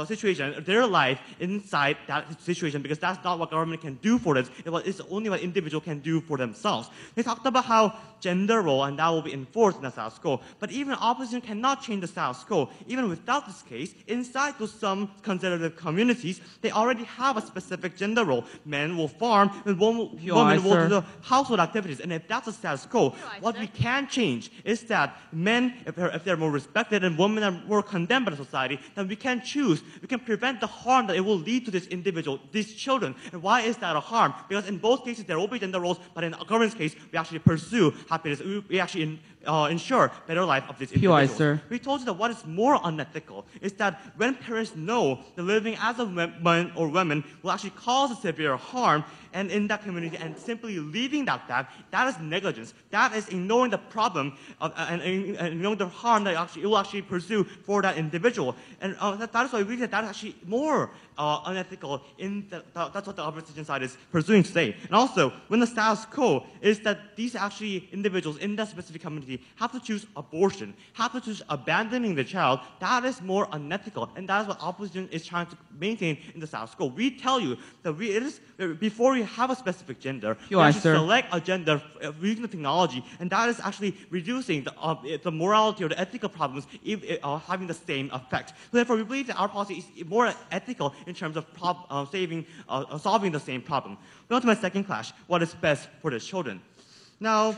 situation, their life inside that situation, because that's not what government can do for them. It's only what individual can do for themselves. They talked about how gender role, and that will be enforced in the status quo. But even opposition cannot change the status quo. Even without this case, inside some conservative communities, they already have a specific gender role. Men will farm, and women will do the household activities. And if that's the status quo, what we can change is that men, if they're more respected, and women are more condemned by the society, then we can choose. We can prevent the harm that it will lead to this individual, these children. And why is that a harm? Because in both cases, there will be gender roles, but in the government's case, we actually pursue happiness. We actually ensure better life of these individuals. We told you that what is more unethical is that when parents know that living as a man or woman will actually cause a severe harm and in that community, and simply leaving that back, that is negligence. That is ignoring the problem and ignoring the harm that it will actually pursue for that individual. And that is why we said that is actually more unethical. That's what the opposition side is pursuing today. And also, when the status quo is that these actually individuals in that specific community have to choose abortion, have to choose abandoning the child, that is more unethical. And that is what opposition is trying to maintain in the status quo. We tell you that before we have a specific gender, we actually select a gender using the technology, and that is actually reducing the morality or the ethical problems having the same effect. So therefore, we believe that our policy is more ethical in terms of solving the same problem. Now to my second clash, what is best for the children? Now,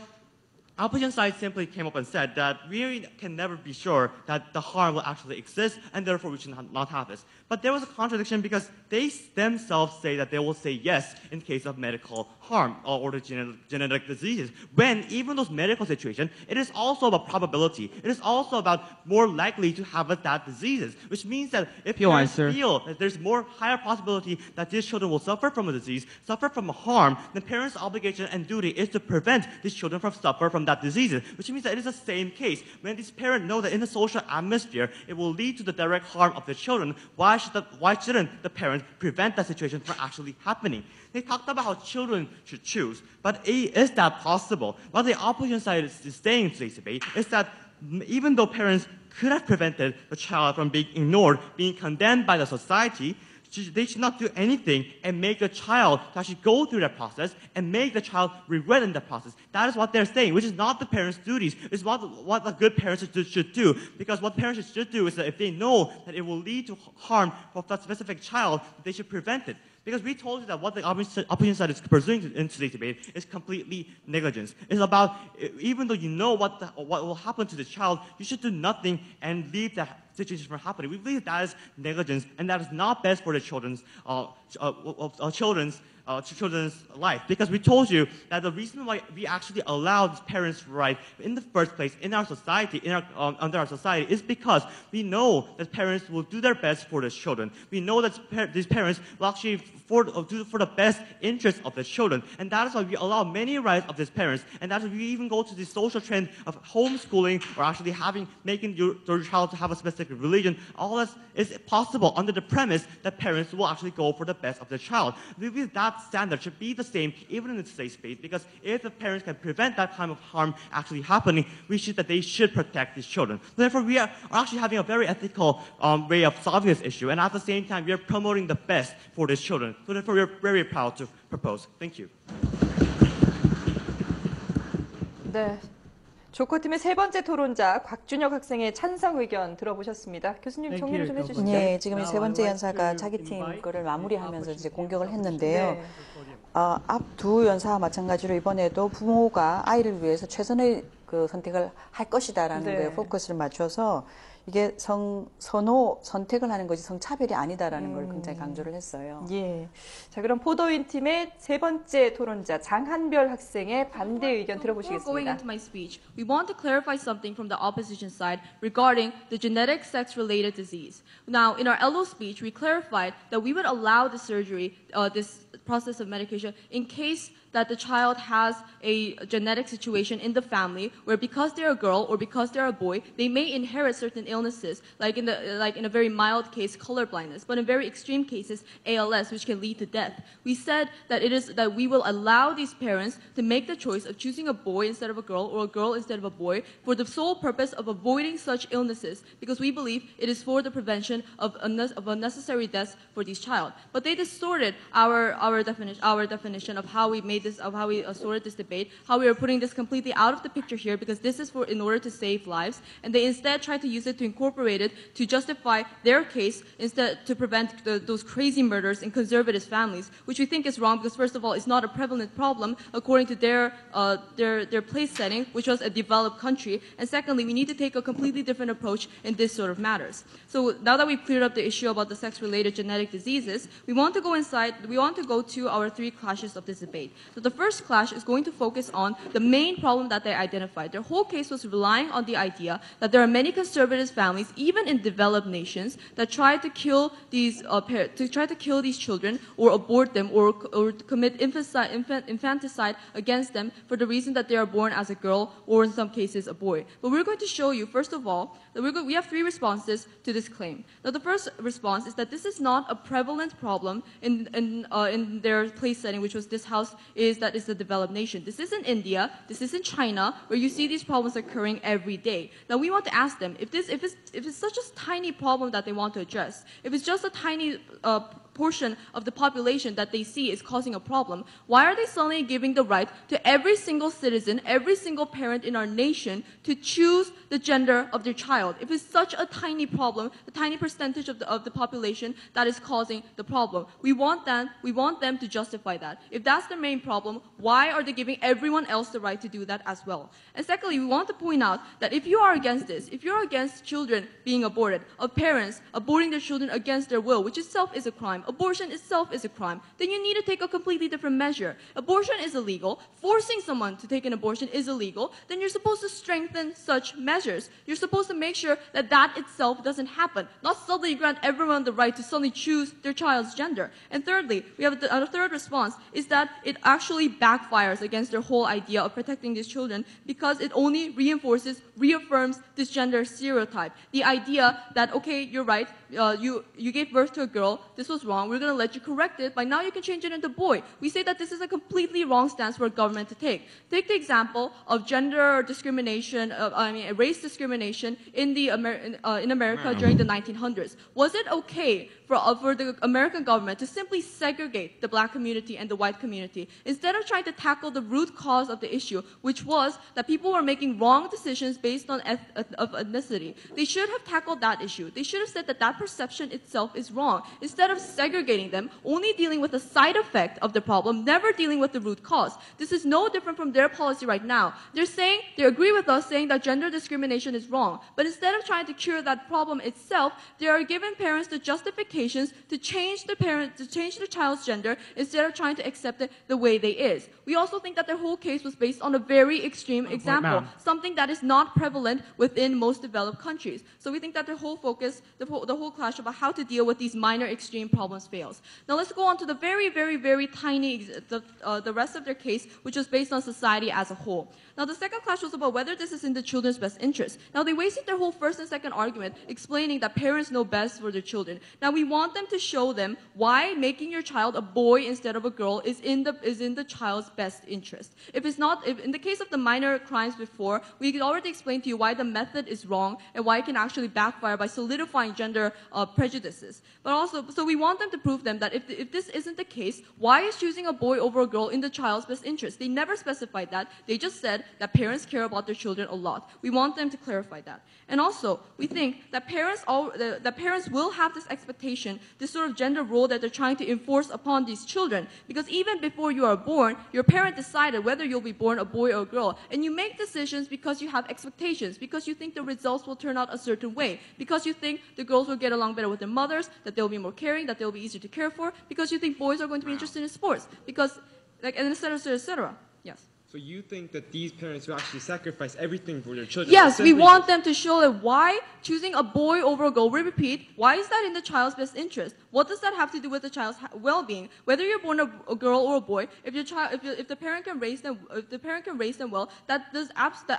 opposition side simply came up and said that we can never be sure that the harm will actually exist, and therefore we should not have this. But there was a contradiction because they themselves say that they will say yes in case of medical harm or the genetic diseases. When even those medical situations, it is also about probability. It is also about more likely to have that diseases, which means that if parents feel that there's more higher possibility that these children will suffer from a disease, suffer from a harm, then parents' obligation and duty is to prevent these children from suffering from that disease, which means that it is the same case. When these parents know that in the social atmosphere, it will lead to the direct harm of the children, why shouldn't the parents prevent that situation from actually happening? They talked about how children should choose, but is that possible? What the opposition side is saying in today's debate is that even though parents could have prevented the child from being ignored, being condemned by the society, they should not do anything and make the child to actually go through that process and make the child regret in the process. That is what they're saying, which is not the parents' duties. It's what a good parent should do. Because what parents should do is that if they know that it will lead to harm for that specific child, they should prevent it. Because we told you that what the opposition side is pursuing in today's debate is completely negligence. It's about, even though you know what will happen to the child, you should do nothing and leave that situation from happening. We believe that is negligence, and that is not best for the children's life. Because we told you that the reason why we actually allow parents' right in the first place in our society, under our society, is because we know that parents will do their best for their children. We know that these parents will actually do for the best interest of the children, and that is why we allow many rights of these parents. And that's why we even go to the social trend of homeschooling or actually making your child to have a specific specific religion, all this is possible under the premise that parents will actually go for the best of their child. We believe that standard should be the same even in the safe space, because if the parents can prevent that kind of harm actually happening, they should protect these children. So therefore, we are actually having a very ethical way of solving this issue, and at the same time, we are promoting the best for these children. So therefore, we are very proud to propose. Thank you. 네. 조커팀의 세 번째 토론자 곽준혁 학생의 찬성 의견 들어보셨습니다. 교수님 정리를 좀 해주시죠. 네, 지금 세 번째 연사가 자기 팀 거를 마무리하면서 이제 공격을 했는데요. 네. 앞 두 연사와 마찬가지로 이번에도 부모가 아이를 위해서 최선의 그 선택을 할 것이다라는 네. 거에 포커스를 맞춰서 이게 선택을 하는 것이 성차별이 아니다라는 걸 굉장히 강조를 했어요. 예. 자, 그럼 포도윈 팀의 세 번째 토론자 장한별 학생의 반대 의견 Before going 들어보시겠습니다. into my speech, we want to clarify something from the opposition side regarding the genetic sex-related disease. Now, in our LO speech, we clarified that we would allow the surgery, this process of medication, in case that the child has a genetic situation in the family where because they're a girl or because they're a boy, they may inherit certain illnesses, like in a very mild case, color blindness, but in very extreme cases, ALS, which can lead to death. We said that that we will allow these parents to make the choice of choosing a boy instead of a girl or a girl instead of a boy for the sole purpose of avoiding such illnesses, because we believe it is for the prevention of unnecessary deaths for these child. But they distorted our definition of how we made this, of how we sorted this debate, how we are putting this completely out of the picture here, because this is in order to save lives, and they instead try to use it to incorporate it to justify their case, instead to prevent those crazy murders in conservative families, which we think is wrong, because first of all, it's not a prevalent problem according to their place setting, which was a developed country, and secondly, we need to take a completely different approach in this sort of matters. So now that we've cleared up the issue about the sex-related genetic diseases, we want to go to our three clashes of this debate. So the first clash is going to focus on the main problem that they identified. Their whole case was relying on the idea that there are many conservative families, even in developed nations, that try to kill these children or abort them or commit infanticide against them for the reason that they are born as a girl or in some cases a boy. But we're going to show you, first of all, that we have three responses to this claim. Now, the first response is that this is not a prevalent problem in their place setting, which was this house is the developed nation. This is in India, this is in China, where you see these problems occurring every day. Now, we want to ask them, if it's such a tiny problem that they want to address, if it's just a tiny portion of the population that they see is causing a problem, why are they suddenly giving the right to every single citizen, every single parent in our nation to choose the gender of their child? If it's such a tiny problem, a tiny percentage of the population that is causing the problem, we want them to justify that. If that's the main problem, why are they giving everyone else the right to do that as well? And secondly, we want to point out that if you are against this, if you're against children being aborted, of parents aborting their children against their will, which itself is a crime, abortion itself is a crime, then you need to take a completely different measure. Abortion is illegal. Forcing someone to take an abortion is illegal. Then you're supposed to strengthen such measures. You're supposed to make sure that that itself doesn't happen. Not suddenly grant everyone the right to suddenly choose their child's gender. And thirdly, we have a third response is that it actually backfires against their whole idea of protecting these children, because it only reaffirms this gender stereotype. The idea that, okay, you're right, you gave birth to a girl, this was wrong, we're going to let you correct it, but now you can change it into boy. We say that this is a completely wrong stance for a government to take. Take the example of gender discrimination, race discrimination in America during the 1900s. Was it okay for the American government to simply segregate the black community and the white community instead of trying to tackle the root cause of the issue, which was that people were making wrong decisions based on ethnicity? They should have tackled that issue. They should have said that perception itself is wrong. Instead of segregating them, only dealing with the side effect of the problem, never dealing with the root cause. This is no different from their policy right now. They agree with us saying that gender discrimination is wrong. But instead of trying to cure that problem itself, they are giving parents the justifications to change the child's gender instead of trying to accept it the way they is. We also think that their whole case was based on a very extreme example, something that is not prevalent within most developed countries. So we think that their whole focus, the whole clash about how to deal with these minor extreme problems problems fails. Now let's go on to the very, very, very tiny, the rest of their case, which was based on society as a whole. Now the second clash was about whether this is in the children's best interest. Now they wasted their whole first and second argument explaining that parents know best for their children. Now we want them to show them why making your child a boy instead of a girl is in the child's best interest. If in the case of the minor crimes before, we could already explain to you why the method is wrong and why it can actually backfire by solidifying gender prejudices. But also, so we want them to prove them that if this isn't the case, why is choosing a boy over a girl in the child's best interest? They never specified that. They just said that parents care about their children a lot. We want them to clarify that. And also, we think that parents will have this expectation, this sort of gender role that they're trying to enforce upon these children. Because even before you are born, your parent decided whether you'll be born a boy or a girl. And you make decisions because you have expectations, because you think the results will turn out a certain way, because you think the girls will get along better with their mothers, that they'll be more caring, that they'll be easier to care for, because you think boys are going to be interested in sports, because, and et cetera, et cetera. Yes. So you think that these parents will actually sacrifice everything for their children? Yes, we want them to show that why choosing a boy over a girl, we repeat, why is that in the child's best interest? What does that have to do with the child's well-being? Whether you're born a girl or a boy, if the parent can raise them well, that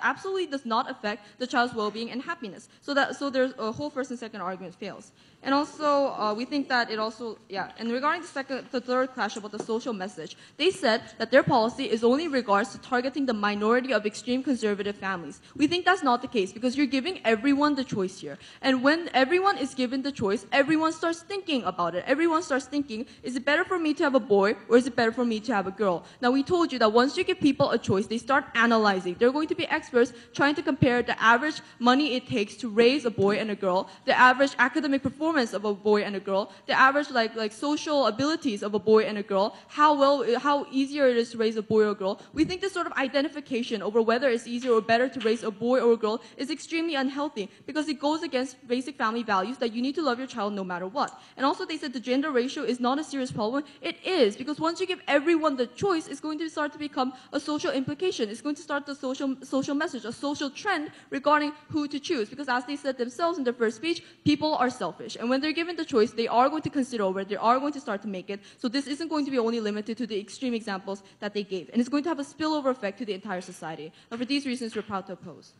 absolutely does not affect the child's well-being and happiness. So there's a whole first and second argument fails. And also, we think that it also, and regarding the third clash about the social message, they said that their policy is only in regards to targeting the minority of extreme conservative families. We think that's not the case because you're giving everyone the choice here. And when everyone is given the choice, everyone starts thinking about it. Everyone starts thinking, is it better for me to have a boy or is it better for me to have a girl? Now, we told you that once you give people a choice, they start analyzing. They're going to be experts trying to compare the average money it takes to raise a boy and a girl, the average academic performance of a boy and a girl, the average like social abilities of a boy and a girl, how easier it is to raise a boy or a girl. We think this sort of identification over whether it's easier or better to raise a boy or a girl is extremely unhealthy because it goes against basic family values that you need to love your child no matter what. And also they said the gender ratio is not a serious problem. It is, because once you give everyone the choice, it's going to start to become a social implication. It's going to start the social message, a social trend regarding who to choose. Because as they said themselves in their first speech, people are selfish. And when they're given the choice, they are going to consider over it. They are going to start to make it. So this isn't going to be only limited to the extreme examples that they gave. And it's going to have a spillover effect to the entire society. And for these reasons, we're proud to oppose.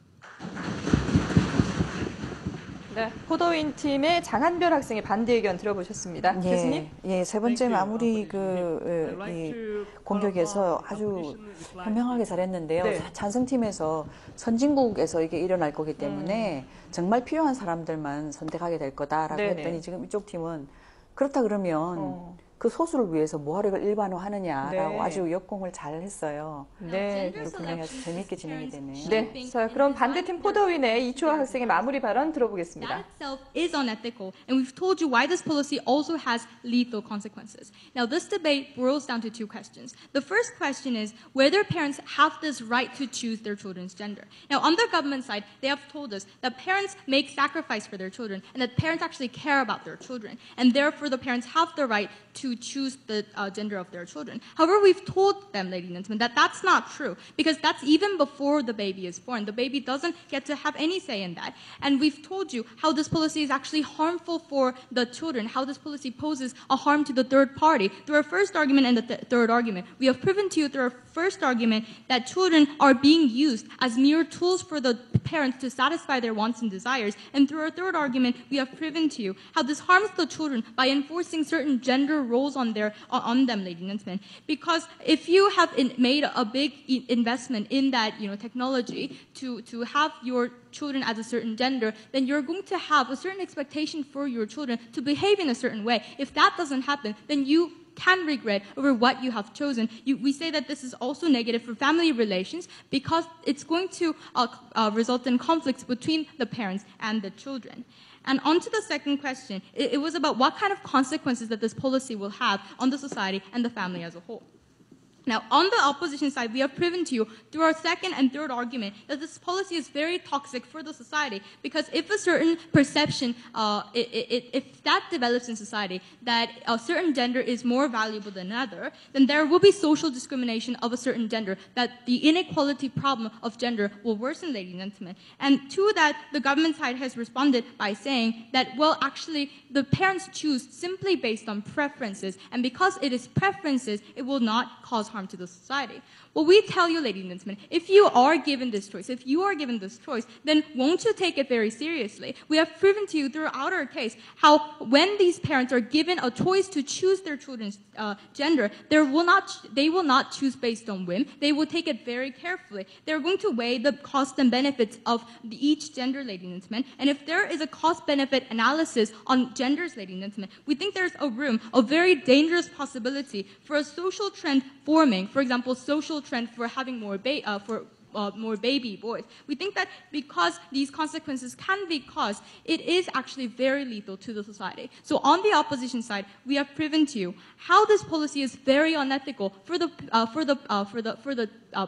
네, 포도인 팀의 장한별 학생의 반대 의견 들어보셨습니다. 교수님? 예, 세 번째 마무리 이 공격에서 아주 현명하게 잘했는데요. 네. 찬성팀에서 선진국에서 이게 일어날 거기 때문에 정말 필요한 사람들만 선택하게 될 거다라고 네네. 했더니 지금 이쪽 팀은 그렇다 그러면 그 소수를 위해서 뭐하러 이걸 일반화하느냐라고 네. 아주 역공을 잘 했어요. 네. 그렇군요. 아주 재미있게 진행이 되네요. 네. 자, 그럼 반대팀 포도인의 이초아 학생의 마무리 발언 들어보겠습니다. That itself is unethical, and we've told you why this policy also has lethal consequences. Now, this debate boils down to two questions. The first question is whether parents have this right to choose their children's gender. Now, on the government side, they have told us that parents make sacrifice for their children, and that parents actually care about their children, and therefore the parents have the right to choose the gender of their children. However, we've told them, ladies and gentlemen, that that's not true, because that's even before the baby is born. The baby doesn't get to have any say in that. And we've told you how this policy is actually harmful for the children, how this policy poses a harm to the third party. Through our first argument and the third argument, we have proven to you through our first argument that children are being used as mere tools for the parents to satisfy their wants and desires. And through our third argument, we have proven to you how this harms the children by enforcing certain gender roles on them, ladies and gentlemen. Because if you have made a big investment in that technology to have your children as a certain gender, then you're going to have a certain expectation for your children to behave in a certain way. If that doesn't happen, then you can regret over what you have chosen. We say that this is also negative for family relations because it's going to result in conflicts between the parents and the children. And on to the second question, it was about what kind of consequences that this policy will have on the society and the family as a whole. Now, on the opposition side, we have proven to you through our second and third argument that this policy is very toxic for the society, because if a certain perception, if that develops in society, that a certain gender is more valuable than another, then there will be social discrimination of a certain gender, that the inequality problem of gender will worsen, ladies and gentlemen. And to that, the government side has responded by saying that, well, actually, the parents choose simply based on preferences, and because it is preferences, it will not cause harm to the society. Well, we tell you, ladies and gentlemen, if you are given this choice, then won't you take it very seriously? We have proven to you throughout our case how when these parents are given a choice to choose their children's gender, they will not choose based on whim. They will take it very carefully. They're going to weigh the cost and benefits of each gender, ladies and gentlemen. And if there is a cost-benefit analysis on genders, ladies and gentlemen, we think there's a very dangerous possibility for a social trend forming. For example, social trend for having more baby boys. We think that because these consequences can be caused, it is actually very lethal to the society. So on the opposition side, we have proven to you how this policy is very unethical for the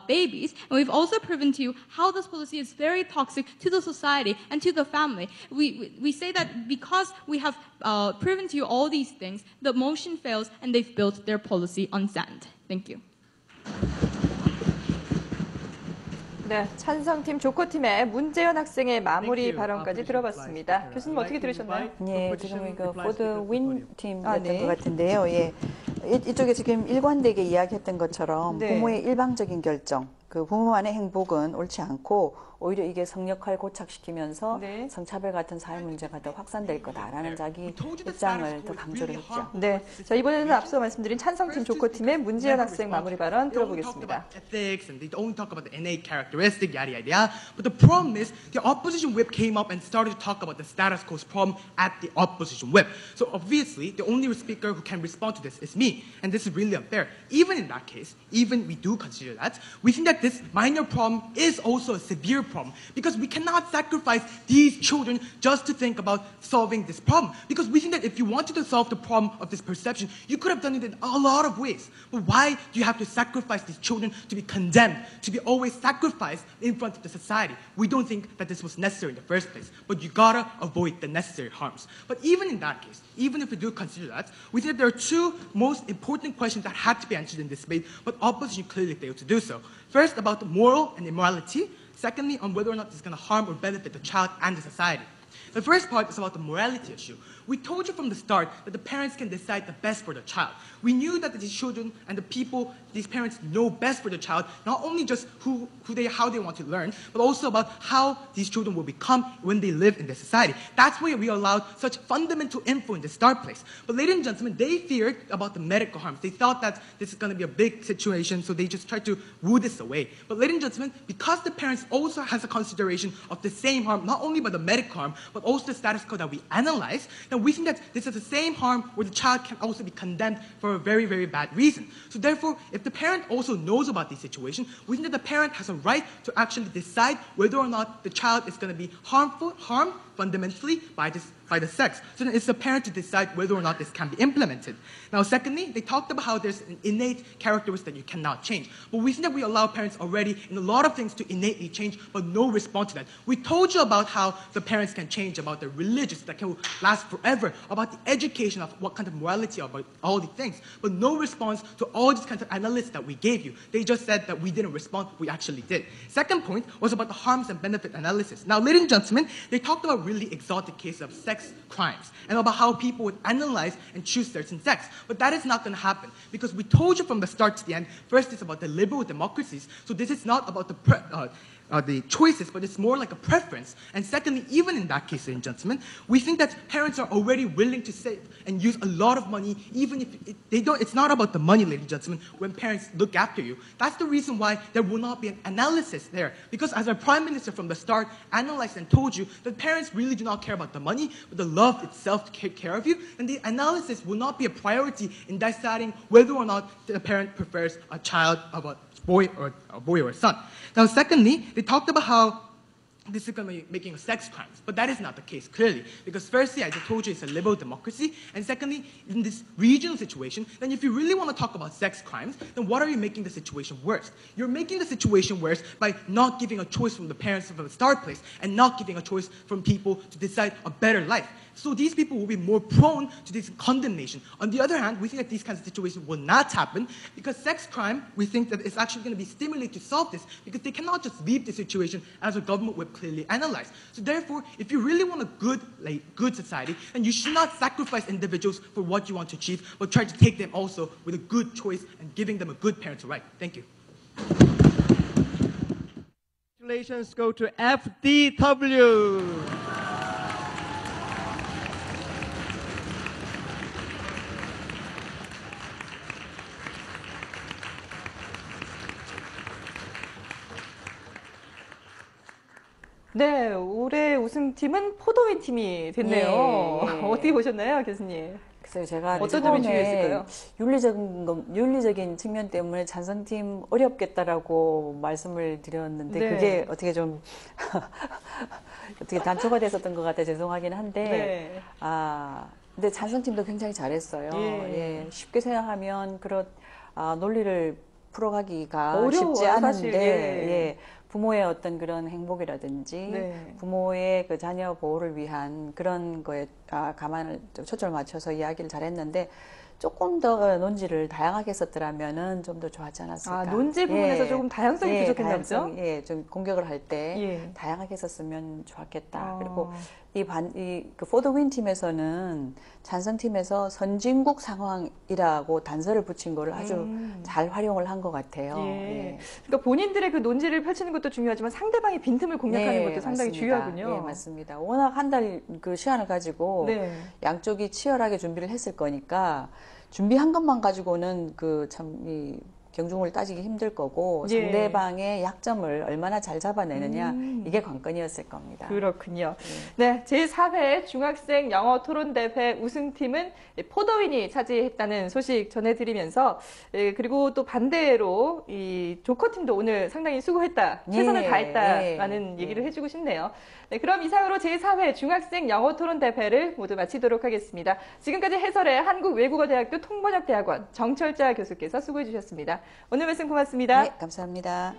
babies, and we've also proven to you how this policy is very toxic to the society and to the family. We say that because we have proven to you all these things, the motion fails and they've built their policy on sand. Thank you. 네, 찬성팀 조코팀의 문재현 학생의 마무리 발언까지 들어봤습니다. 교수님 어떻게 들으셨나요? 네, 지금 이거 for the win 팀이었던 것 같은데요. 예, 이쪽에 지금 일관되게 이야기했던 것처럼 부모의 일방적인 결정, 그 부모만의 행복은 옳지 않고 오히려 이게 성역할 고착시키면서 성차별 같은 사회 문제가 더 확산될 거다라는 자기 입장을 더 강조를 했죠. 네, 자 이번에는 앞서 말씀드린 찬성팀 조코팀의 문재현 학생 마무리 발언 들어보겠습니다. Ethics and they only talk about the innate characteristic, yada yada yada. But the problem is the opposition whip came up and started to talk about the status quo's problem at the opposition whip. So obviously the only speaker who can respond to this is me, and this is really unfair. Even in that case, even we do consider that, we think that this minor problem is also a severe problem, because we cannot sacrifice these children just to think about solving this problem. Because we think that if you wanted to solve the problem of this perception, you could have done it in a lot of ways. But why do you have to sacrifice these children to be condemned, to be always sacrificed in front of the society? We don't think that this was necessary in the first place, but you gotta avoid the necessary harms. But even in that case, even if we do consider that, we think that there are two most important questions that had to be answered in this debate, but opposition clearly failed to do so. First, about the moral and immorality. Secondly, on whether or not this is going to harm or benefit the child and the society. The first part is about the morality issue. We told you from the start that the parents can decide the best for the child. We knew that these children and the people, these parents know best for the child, not only just how they want to learn, but also about how these children will become when they live in the society. That's why we allowed such fundamental info in the start place. But ladies and gentlemen, they feared about the medical harms. They thought that this is going to be a big situation, so they just tried to woo this away. But ladies and gentlemen, because the parents also has a consideration of the same harm, not only by the medical harm, but also the status quo that we analyze, then we think that this is the same harm where the child can also be condemned for a very, very bad reason. So therefore, if the parent also knows about this situation, we think that the parent has a right to actually decide whether or not the child is going to be harmed fundamentally by the sex. So then it's the parent to decide whether or not this can be implemented. Now, secondly, they talked about how there's an innate characteristic that you cannot change. But we think that we allow parents already in a lot of things to innately change, but no response to that. We told you about how the parents can change, about the religious that can last forever, about the education of what kind of morality, about all these things, but no response to all these kinds of analysis that we gave you. They just said that we didn't respond, we actually did. Second point was about the harms and benefit analysis. Now, ladies and gentlemen, they talked about really exotic cases of sex crimes and about how people would analyze and choose certain sex. But that is not going to happen, because we told you from the start to the end, first it's about the liberal democracies, so this is not about the choices, but it's more like a preference. And secondly, even in that case, ladies and gentlemen, we think that parents are already willing to save and use a lot of money, even if they don't. It's not about the money, ladies and gentlemen, when parents look after you. That's the reason why there will not be an analysis there. Because as our Prime Minister from the start analyzed and told you that parents really do not care about the money, but the love itself to take care of you, then the analysis will not be a priority in deciding whether or not the parent prefers a child of a boy or a son. Now, secondly, they talked about how this is going to be making sex crimes. But that is not the case, clearly. Because firstly, as I told you, it's a liberal democracy. And secondly, in this regional situation, then if you really want to talk about sex crimes, then what are you making the situation worse? You're making the situation worse by not giving a choice from the parents from the start place and not giving a choice from people to decide a better life. So these people will be more prone to this condemnation. On the other hand, we think that these kinds of situations will not happen because sex crime, we think that it's actually going to be stimulated to solve this because they cannot just leave the situation as a government would clearly analyze. So therefore, if you really want a good society, then you should not sacrifice individuals for what you want to achieve, but try to take them also with a good choice and giving them a good parental right. Thank you. Congratulations go to FDW. 네, 올해 우승팀은 포도윈 팀이 됐네요. 예. 어떻게 보셨나요, 교수님? 글쎄요, 제가 어떤 점이 중요했을까요? 윤리적인 측면 때문에 찬성팀 어렵겠다라고 말씀을 드렸는데 네. 그게 어떻게 좀 어떻게 단초가 됐었던 것 같아 죄송하긴 한데 네. 근데 찬성팀도 굉장히 잘했어요. 예. 예, 쉽게 생각하면 그런 논리를 풀어가기가 어려워요, 쉽지 않은데 사실. 예. 부모의 어떤 그런 행복이라든지 네. 부모의 그 자녀 보호를 위한 그런 거에 가만을 초점을 맞춰서 이야기를 잘했는데 조금 더 논지를 다양하게 했었더라면은 좀 더 좋았지 않았을까. 논지 부분에서 조금 다양성이 부족했나 보죠? 좀 공격을 할 때 다양하게 했었으면 좋았겠다. 그리고 그 포드윈 팀에서는 찬성팀에서 선진국 상황이라고 단서를 붙인 거를 아주 잘 활용을 한 것 같아요. 예. 그러니까 본인들의 그 논지를 펼치는 것도 중요하지만 상대방의 빈틈을 공략하는 것도 상당히 맞습니다. 중요하군요. 네, 맞습니다. 워낙 한 달 그 시간을 가지고 양쪽이 치열하게 준비를 했을 거니까 준비한 것만 가지고는 그 참 경중을 따지기 힘들 거고 상대방의 약점을 얼마나 잘 잡아내느냐 이게 관건이었을 겁니다. 그렇군요. 네, 제4회 중학생 영어 토론 대회 우승팀은 포도윈이 차지했다는 소식 전해드리면서 그리고 또 반대로 이 조커팀도 오늘 상당히 수고했다, 최선을 다했다라는 얘기를 해주고 싶네요. 네, 그럼 이상으로 제4회 중학생 영어 토론 대회를 모두 마치도록 하겠습니다. 지금까지 해설의 한국외국어대학교 통번역대학원 정철자 교수께서 수고해 주셨습니다. 오늘 말씀 고맙습니다. 네, 감사합니다.